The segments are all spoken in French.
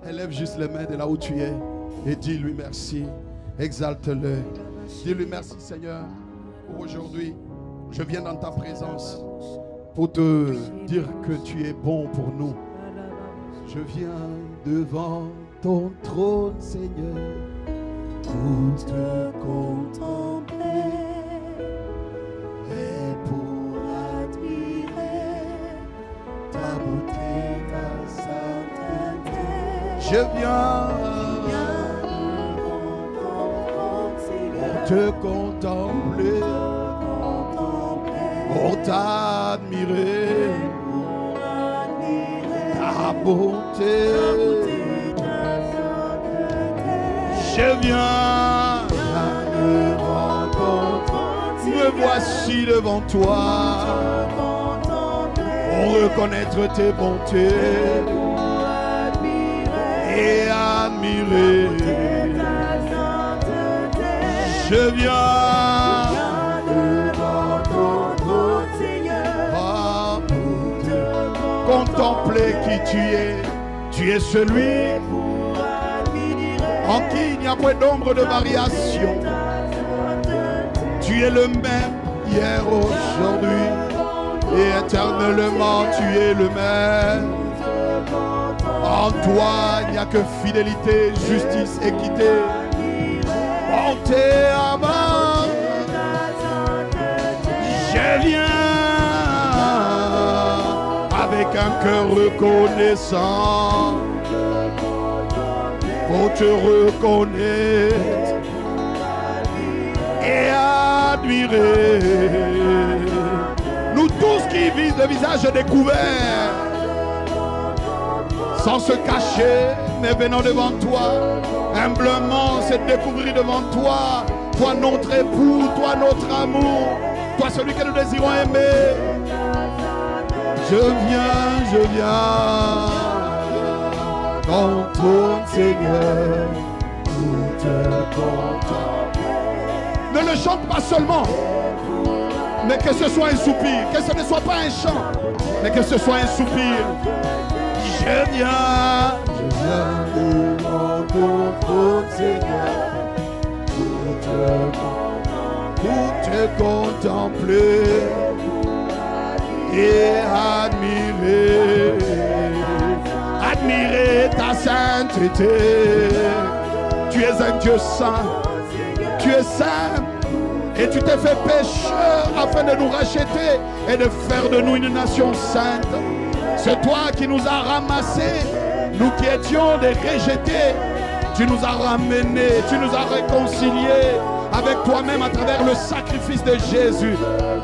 Élève juste les mains de là où tu es et dis-lui merci. Exalte-le. Dis-lui merci Seigneur pour aujourd'hui. Je viens dans ta présence pour te dire que tu es bon pour nous. Je viens devant ton trône Seigneur pour te contempler et pour admirer ta beauté, ta sainteté. Je viens pour te contempler, pour t'admirer, ta beauté. Je viens devant ton trône, me voici devant toi, pour reconnaître tes bontés et admirer. Je viens devant ton trône, Seigneur, pour contempler qui tu es. Tu es celui en qui il n'y a point d'ombre de variation. Tu es le même hier, aujourd'hui et éternellement. Tu es le même. En toi, il n'y a que fidélité, justice, équité, bonté, amour. Je viens avec un cœur reconnaissant pour te reconnaître et admirer. Nous tous qui visent le visage découvert, sans se cacher, mais venons devant toi, humblement se découvrir devant toi, toi notre époux, toi notre amour, toi celui que nous désirons aimer. Je viens dans ton Seigneur, pour te contempler. Ne le chante pas seulement, mais que ce soit un soupir, que ce ne soit pas un chant, mais que ce soit un soupir. Je viens devant ton trône, Seigneur, pour te contempler et admirer. Admirer ta sainteté. Tu es un Dieu saint. Tu es saint. Et tu t'es fait pécheur afin de nous racheter et de faire de nous une nation sainte. C'est toi qui nous as ramassés, nous qui étions des rejetés. Tu nous as ramenés, tu nous as réconciliés avec toi-même à travers le sacrifice de Jésus.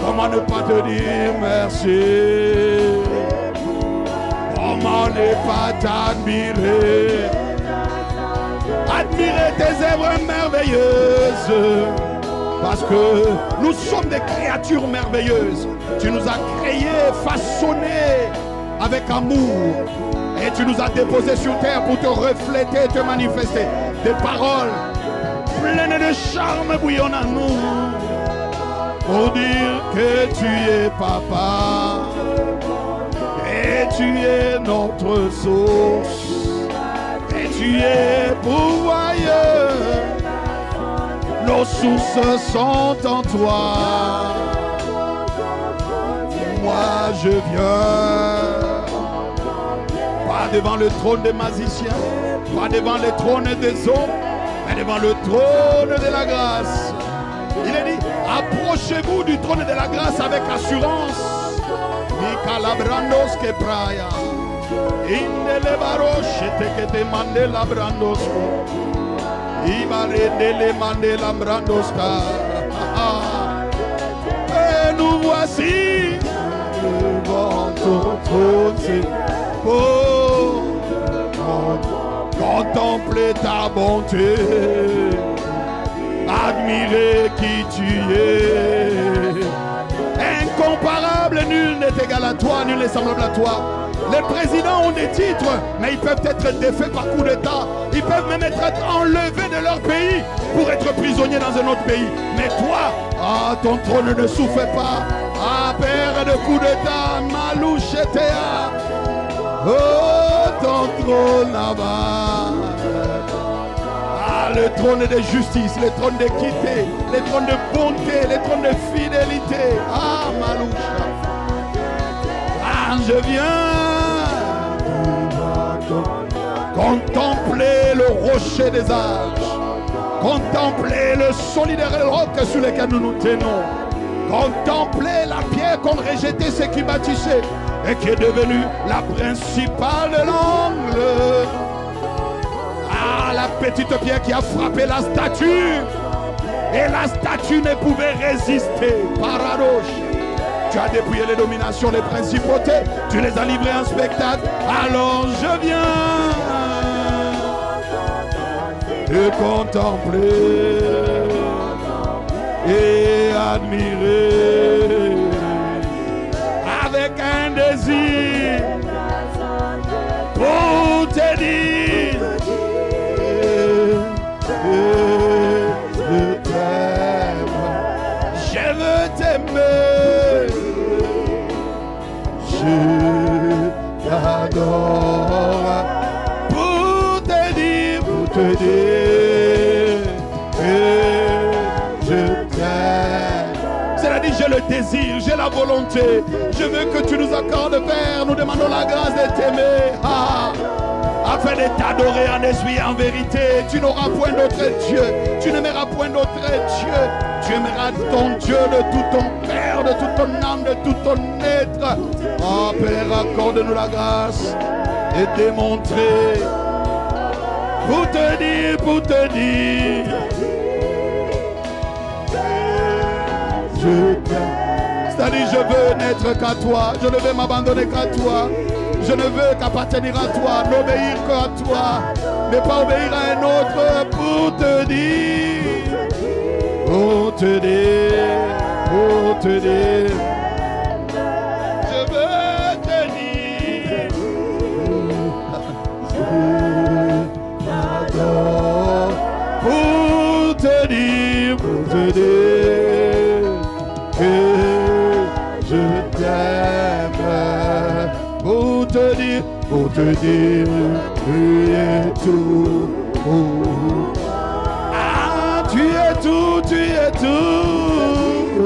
Comment ne pas te dire merci? Comment ne pas t'admirer? Admirer tes œuvres merveilleuses. Parce que nous sommes des créatures merveilleuses. Tu nous as créés, façonnés avec amour. Et tu nous as déposés sur terre pour te refléter, te manifester. Des paroles pleines de charme bouillonnent en nous. Pour dire que tu es papa. Et tu es notre source. Et tu es pourvoyeur. Nos sources sont en toi. Moi je viens. Pas devant le trône des magiciens, pas devant le trône des hommes, mais devant le trône de la grâce. Il est dit, approchez-vous du trône de la grâce avec assurance. Mikalabrandos que praya. Indelebaroche te que te mande labrandosco. Ibarendele mande lambrandoska. Et nous voici devant ton trône. Oh, contempler ta bonté, admirer qui tu es. Incomparable, nul n'est égal à toi, nul n'est semblable à toi. Les présidents ont des titres, mais ils peuvent être défaits par coup d'État. Ils peuvent même être enlevés de leur pays pour être prisonniers dans un autre pays. Mais toi, ton trône ne souffre pas. Père de coup d'État, Malouchetea. Oh, ton trône là-bas. Ah, le trône de justice, le trône d'équité, le trône de bonté, le trône de fidélité. Ah, Maloucha. Ah, je viens contempler le rocher des âges, contempler le solidaire roc sur lequel nous nous tenons, contempler la pierre qu'ont rejeté ceux qui bâtissaient et qui est devenue la principale de l'angle. Ah, la petite pierre qui a frappé la statue et la statue ne pouvait résister. Paradoxe. Tu as dépouillé les dominations, les principautés, tu les as livrées en spectacle. Alors je viens te contempler et admirer avec un désir pour te dire je t'aime, je veux t'aimer, je t'adore pour te dire je t'aime. C'est-à-dire j'ai le désir, j'ai la volonté, je veux que tu nous accordes, Père, nous demandons la grâce de t'aimer. Afin de t'adorer en esprit et en vérité. Tu n'auras point d'autre Dieu. Tu n'aimeras point d'autre Dieu. Tu aimeras ton Dieu de tout ton cœur, de toute ton âme, de tout ton être. Oh Père, accorde-nous la grâce et démontrer. Pour te dire, je t'aime. C'est-à-dire, je veux n'être qu'à toi. Je ne veux m'abandonner qu'à toi. Je ne veux qu'appartenir à toi, n'obéir qu'à toi, ne pas obéir à un autre pour te dire, je veux te dire, je t'adore, pour te dire que je t'aime. Pour te dire, tu es tout. Ah, tu es tout, tu es tout.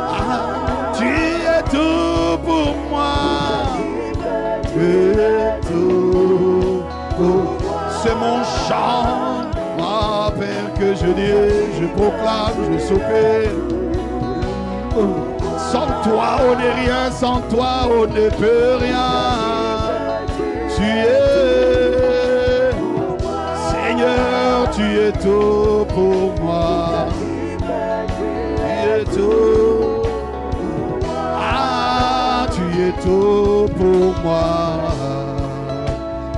Ah, tu es tout pour moi. Tu es tout. C'est mon chant, ah, Père, que je dis, je proclame, je soupire. Sans toi, on n'est rien, sans toi, on ne peut rien. Tu es, Seigneur, tu es tout pour moi. Tu es tout. Ah, tu es tout pour moi.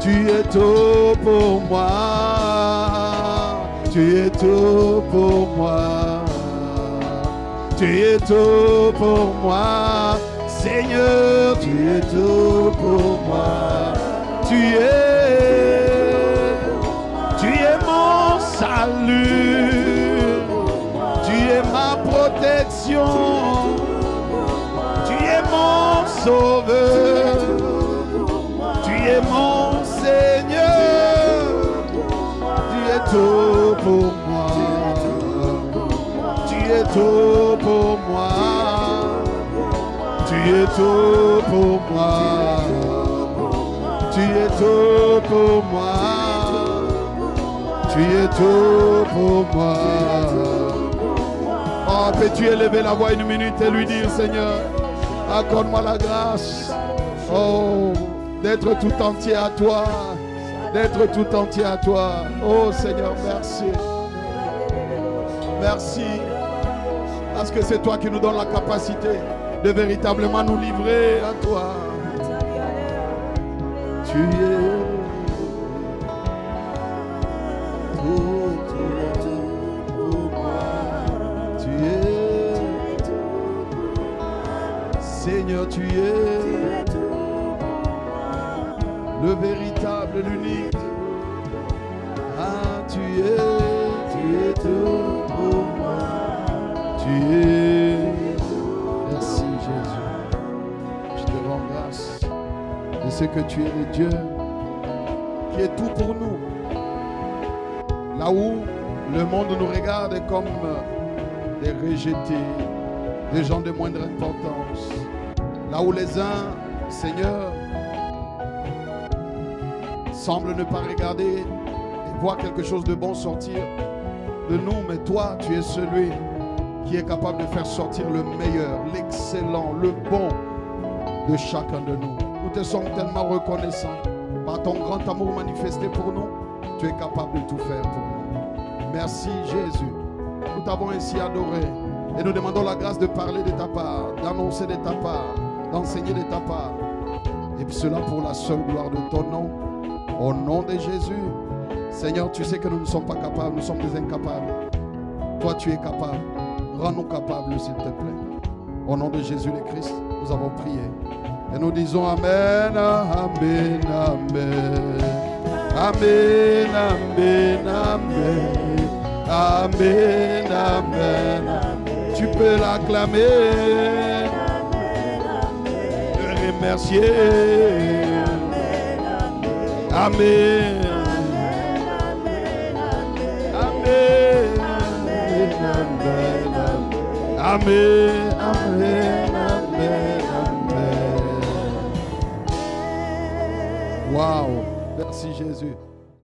Tu es tout pour moi. Tu es tout pour moi. Tu es tout pour moi, Seigneur, tu es tout pour moi. Tu es mon salut, tu es ma protection, tu es mon sauveur, tu es mon Seigneur, tu es tout pour moi. Tu es tout pour moi. Tu es tout pour moi. Tu es tout pour moi. Tu es tout pour moi. Oh, peux-tu élever la voix une minute et lui dire, Seigneur, accorde-moi la grâce, oh, d'être tout entier à toi. D'être tout entier à toi. Oh Seigneur, merci. Merci. Parce que c'est toi qui nous donnes la capacité de véritablement nous livrer à toi. Tu es tout pour moi. Tu es, Seigneur, tu es le véritable, l'unique. Ah, tu es tout pour moi. Tu es, merci Jésus. sais que tu es le Dieu qui est tout pour nous. Là où le monde nous regarde comme des rejetés, des gens de moindre importance. Là où les uns, Seigneur, semblent ne pas regarder et voir quelque chose de bon sortir de nous. Mais toi, tu es celui qui est capable de faire sortir le meilleur, l'excellent, le bon de chacun de nous. Nous te sommes tellement reconnaissants. Par ton grand amour manifesté pour nous, tu es capable de tout faire pour nous. Merci Jésus. Nous t'avons ainsi adoré et nous demandons la grâce de parler de ta part, d'annoncer de ta part, d'enseigner de ta part. Et puis cela pour la seule gloire de ton nom. Au nom de Jésus. Seigneur, tu sais que nous ne sommes pas capables, nous sommes des incapables. Toi, tu es capable. Rends-nous capables, s'il te plaît. Au nom de Jésus le Christ, nous avons prié. Et nous disons Amen, Amen, Amen. Amen, Amen, Amen. Amen, Amen. Tu peux l'acclamer. Le remercier. Amen. Amen. Amen. Amen. Amen. Amen. Wow. Merci Jésus.